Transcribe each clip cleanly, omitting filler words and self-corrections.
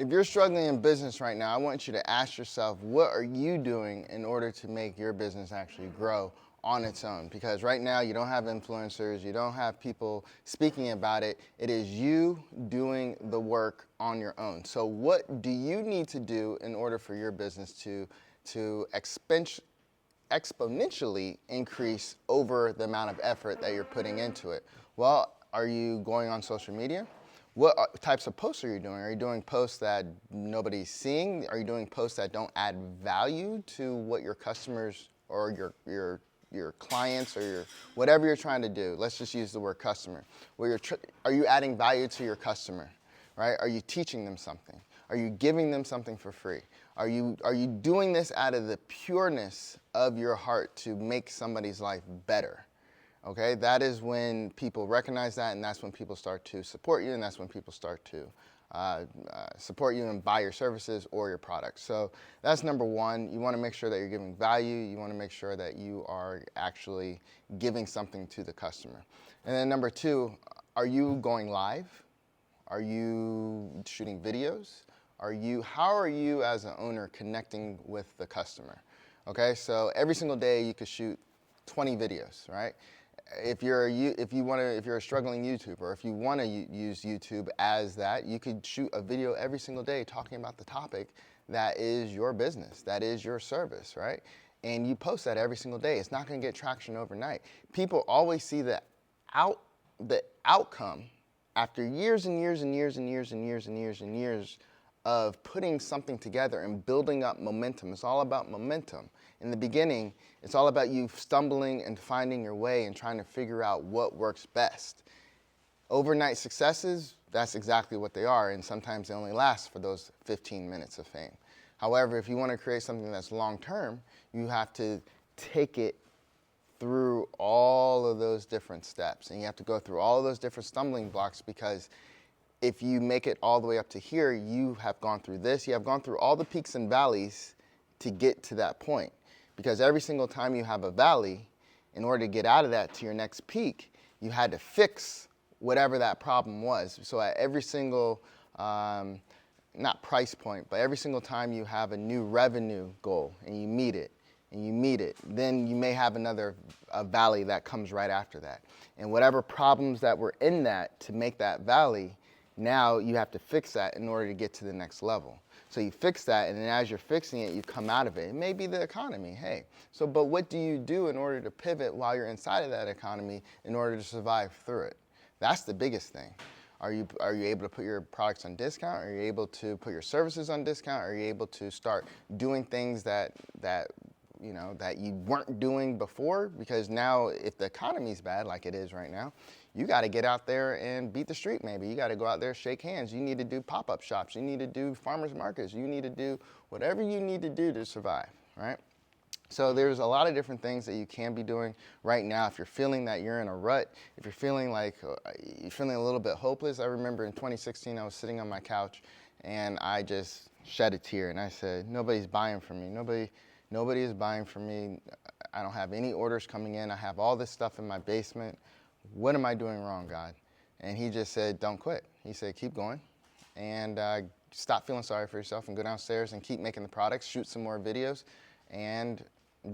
If you're struggling in business right now, I want you to ask yourself, what are you doing in order to make your business actually grow on its own? Because right now you don't have influencers, you don't have people speaking about it. It is you doing the work on your own. So what do you need to do in order for your business to exponentially increase over the amount of effort that you're putting into it? Well, are you going on social media? What types of posts are you doing? Are you doing posts that nobody's seeing? Are you doing posts that don't add value to what your customers or your clients or your whatever you're trying to do? Let's just use the word customer. Are you adding value to your customer, right? Are you teaching them something? Are you giving them something for free? Are you doing this out of the pureness of your heart to make somebody's life better? Okay, that is when people recognize that, and that's when people start to support you, and that's when people start to support you and buy your services or your products. So that's number one. You want to make sure that you're giving value. You want to make sure that you are actually giving something to the customer. And then number two, are you going live? Are you shooting videos? How are you as an owner connecting with the customer? Okay, so every single day you could shoot 20 videos, right? If you're a struggling YouTuber, if you want to use YouTube as that, you could shoot a video every single day talking about the topic that is your business, that is your service, right? And you post that every single day. It's not going to get traction overnight. People always see the outcome after years and years and years and years and years and years and years of putting something together and building up momentum. It's all about momentum. In the beginning, it's all about you stumbling and finding your way and trying to figure out what works best. Overnight successes, that's exactly what they are, and sometimes they only last for those 15 minutes of fame. However, if you want to create something that's long-term, you have to take it through all of those different steps, and you have to go through all of those different stumbling blocks, because if you make it all the way up to here, you have gone through this, you have gone through all the peaks and valleys to get to that point. Because every single time you have a valley, in order to get out of that to your next peak, you had to fix whatever that problem was. So at every single, not price point, but every single time you have a new revenue goal and you meet it, then you may have a valley that comes right after that. And whatever problems that were in that to make that valley, now you have to fix that in order to get to the next level. So you fix that, and then as you're fixing it, you come out of it. It may be the economy, hey. So, but what do you do in order to pivot while you're inside of that economy in order to survive through it? That's the biggest thing. Are you able to put your products on discount? Are you able to put your services on discount? Are you able to start doing things that you weren't doing before? Because now, if the economy's bad, like it is right now, you got to get out there and beat the street maybe. You got to go out there, shake hands. You need to do pop-up shops. You need to do farmers markets. You need to do whatever you need to do to survive, right? So there's a lot of different things that you can be doing right now. If you're feeling that you're in a rut, if you're feeling like you're feeling a little bit hopeless. I remember in 2016, I was sitting on my couch and I just shed a tear and I said, nobody's buying from me. Nobody is buying from me. I don't have any orders coming in. I have all this stuff in my basement. What am I doing wrong, God? And he just said, don't quit. He said, keep going and stop feeling sorry for yourself and go downstairs and keep making the products, shoot some more videos, and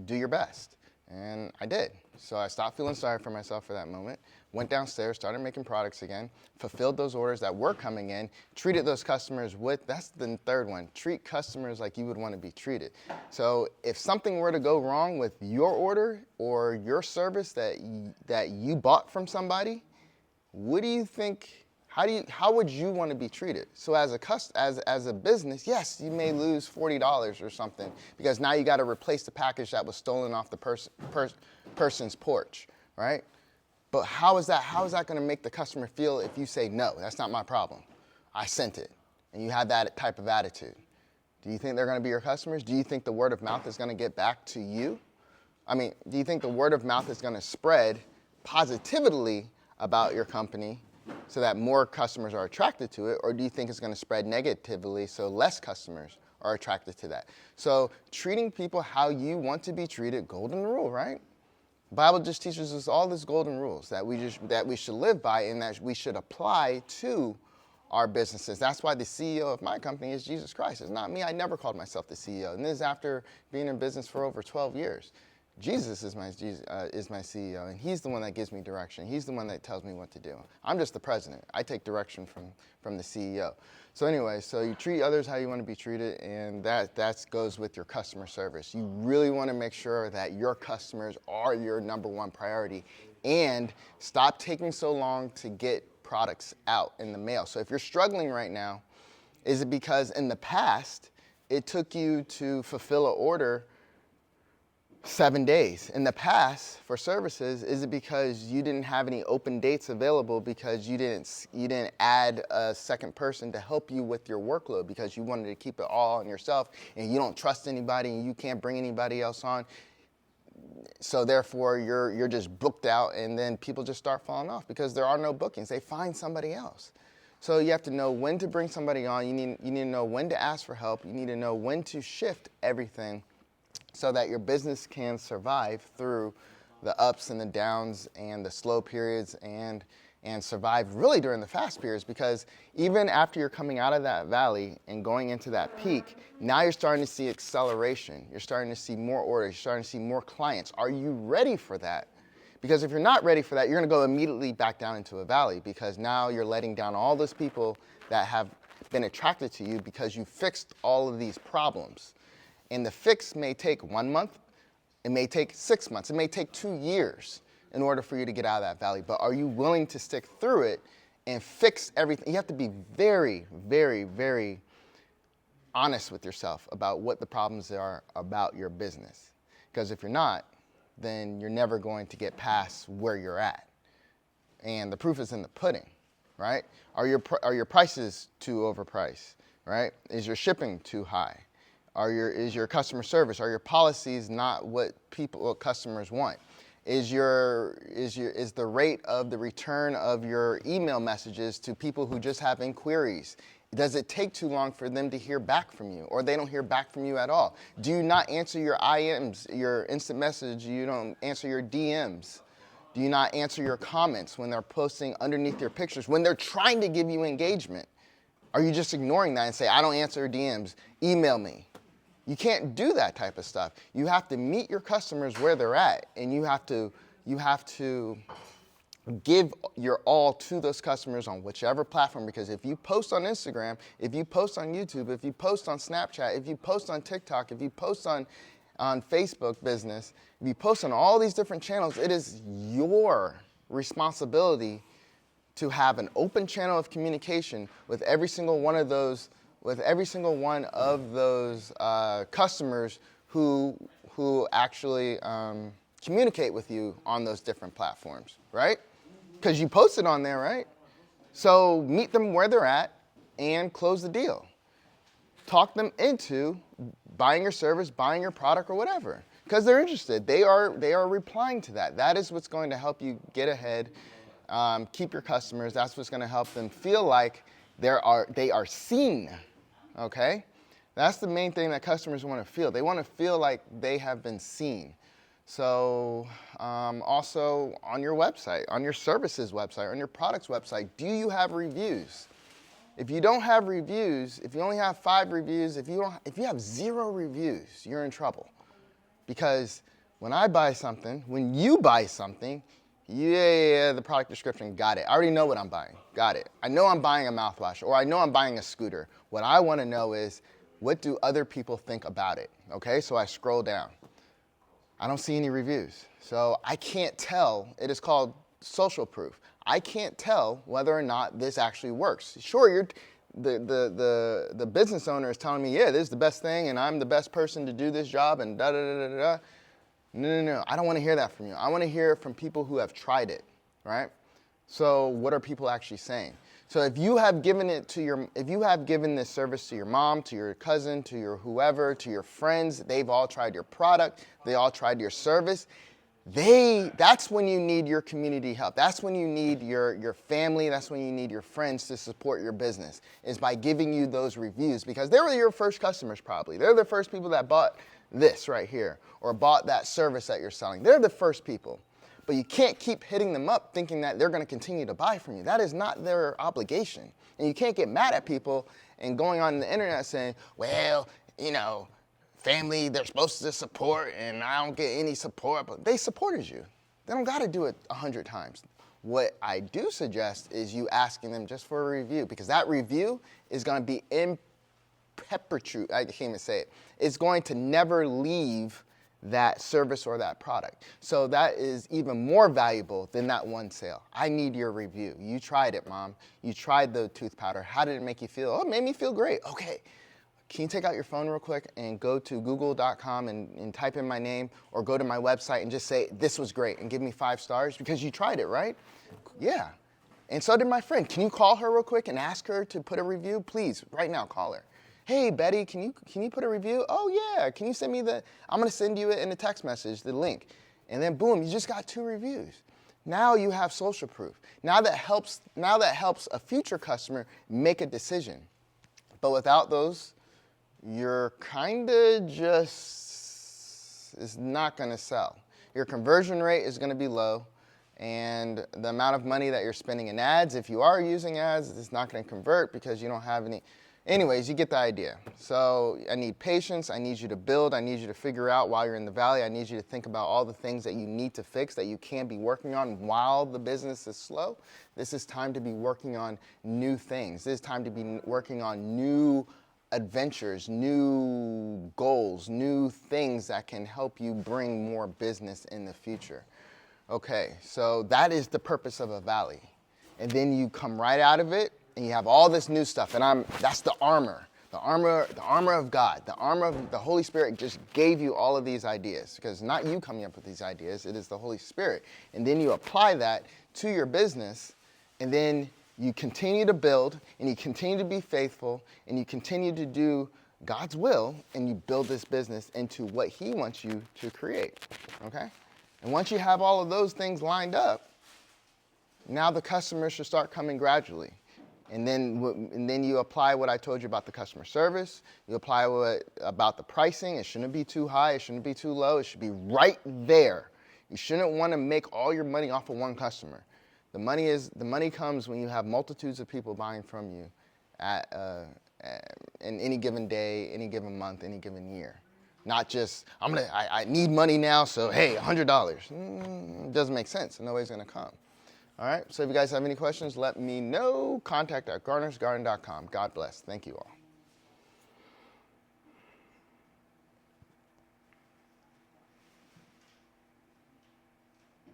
do your best. And I did. So I stopped feeling sorry for myself for that moment, went downstairs, started making products again, fulfilled those orders that were coming in, treated those customers that's the third one, treat customers like you would want to be treated. So if something were to go wrong with your order or your service that you bought from somebody, what do you think, how would you want to be treated? So as a business, yes, you may lose $40 or something because now you got to replace the package that was stolen off the person's porch, right? But how is that going to make the customer feel if you say, no, that's not my problem, I sent it, and you have that type of attitude? Do you think they're going to be your customers? Do you think the word of mouth is going to get back to you? Do you think the word of mouth is going to spread positively about your company so that more customers are attracted to it, or do you think it's going to spread negatively so less customers are attracted to that? So treating people how you want to be treated, golden rule, right? The Bible just teaches us all these golden rules that we should live by and that we should apply to our businesses. That's why the CEO of my company is Jesus Christ. It's not me. I never called myself the CEO. And this is after being in business for over 12 years. Jesus is my CEO, and he's the one that gives me direction. He's the one that tells me what to do. I'm just the president. I take direction from the CEO. So anyway, so you treat others how you want to be treated, and that goes with your customer service. You really want to make sure that your customers are your number one priority, and stop taking so long to get products out in the mail. So if you're struggling right now, is it because in the past it took you to fulfill an order 7 days? In the past for services, is it because you didn't have any open dates available because you didn't add a second person to help you with your workload because you wanted to keep it all on yourself and you don't trust anybody and you can't bring anybody else on? So therefore you're just booked out, and then people just start falling off because there are no bookings. They find somebody else. So you have to know when to bring somebody on. You need to know when to ask for help. You need to know when to shift everything so that your business can survive through the ups and the downs and the slow periods and survive really during the fast periods, because even after you're coming out of that valley and going into that peak, now you're starting to see acceleration. You're starting to see more orders. You're starting to see more clients. Are you ready for that? Because if you're not ready for that, you're going to go immediately back down into a valley, because now you're letting down all those people that have been attracted to you because you fixed all of these problems. And the fix may take 1 month, it may take 6 months, it may take 2 years in order for you to get out of that valley. But are you willing to stick through it and fix everything? You have to be very, very, very honest with yourself about what the problems are about your business. Because if you're not, then you're never going to get past where you're at. And the proof is in the pudding, right? Are your prices too overpriced, right? Is your shipping too high? Is your customer service, are your policies not what customers want? Is the rate of the return of your email messages to people who just have inquiries? Does it take too long for them to hear back from you, or they don't hear back from you at all? Do you not answer your IMs, your instant message? You don't answer your DMs? Do you not answer your comments when they're posting underneath your pictures, when they're trying to give you engagement? Are you just ignoring that and say, I don't answer DMs, email me? You can't do that type of stuff. You have to meet your customers where they're at, and you have to give your all to those customers on whichever platform. Because if you post on Instagram, if you post on YouTube, if you post on Snapchat, if you post on TikTok, if you post on Facebook business, if you post on all these different channels, it is your responsibility to have an open channel of communication with every single one of those customers who actually communicate with you on those different platforms, right? Because you posted on there, right? So meet them where they're at and close the deal. Talk them into buying your service, buying your product, or whatever, because they're interested. They are replying to that. That is what's going to help you get ahead, keep your customers. That's what's going to help them feel like they are seen. Okay? That's the main thing that customers want to feel. They want to feel like they have been seen. So also on your website, on your services website, on your products website, do you have reviews? If you don't have reviews, if you only have 5 reviews, if you have 0 reviews, you're in trouble. Because when you buy something, the product description, got it. I already know what I'm buying, got it. I know I'm buying a mouthwash, or I know I'm buying a scooter. What I want to know is, what do other people think about it? Okay, so I scroll down. I don't see any reviews. So I can't tell. It is called social proof. I can't tell whether or not this actually works. Sure, the business owner is telling me, yeah, this is the best thing, and I'm the best person to do this job, and da-da-da-da-da. No. I don't want to hear that from you. I want to hear from people who have tried it, right? So what are people actually saying? So if you have given this service to your mom, to your cousin, to your whoever, to your friends, they've all tried your product, they all tried your service, that's when you need your community help. That's when you need your family, that's when you need your friends to support your business, is by giving you those reviews, because they were your first customers probably. They're the first people that bought this right here, or bought that service that you're selling. They're the first people. But you can't keep hitting them up thinking that they're going to continue to buy from you. That is not their obligation. And you can't get mad at people and going on the internet saying, well, you know, family, they're supposed to support and I don't get any support. But they supported you. They don't got to do it 100 times. What I do suggest is you asking them just for a review, because that review is going to be in perpetuate. I can't even say it. It's going to never leave that service or that product. So that is even more valuable than that one sale. I need your review. You tried it, Mom. You tried the tooth powder. How did it make you feel? Oh, it made me feel great. Okay. Can you take out your phone real quick and go to google.com and type in my name, or go to my website and just say, this was great, and give me 5 stars because you tried it, right? Yeah. And so did my friend. Can you call her real quick and ask her to put a review? Please, right now, call her. Hey, Betty, can you put a review? Oh, yeah. Can you send me I'm going to send you it in a text message, the link. And then, boom, you just got 2 reviews. Now you have social proof. Now that helps a future customer make a decision. But without those, you're kind of just, it's not going to sell. Your conversion rate is going to be low, and the amount of money that you're spending in ads, if you are using ads, it's not going to convert because you don't have any. Anyways, you get the idea. So I need patience. I need you to build. I need you to figure out while you're in the valley. I need you to think about all the things that you need to fix, that you can be working on while the business is slow. This is time to be working on new things. This is time to be working on new adventures, new goals, new things that can help you bring more business in the future. Okay, so that is the purpose of a valley. And then you come right out of it and you have all this new stuff, and that's the armor of God. The armor of the Holy Spirit just gave you all of these ideas, because not you coming up with these ideas, it is the Holy Spirit. And then you apply that to your business, and then you continue to build, and you continue to be faithful, and you continue to do God's will, and you build this business into what He wants you to create, okay? And once you have all of those things lined up, now the customers should start coming gradually. And then you apply what I told you about the customer service. You apply about the pricing. It shouldn't be too high. It shouldn't be too low. It should be right there. You shouldn't want to make all your money off of one customer. The money comes when you have multitudes of people buying from you in any given day, any given month, any given year. Not just, I need money now, so hey, $100. It doesn't make sense, and nobody's going to come. All right, so if you guys have any questions, let me know. Contact at garnersgarden.com. God bless. Thank you all.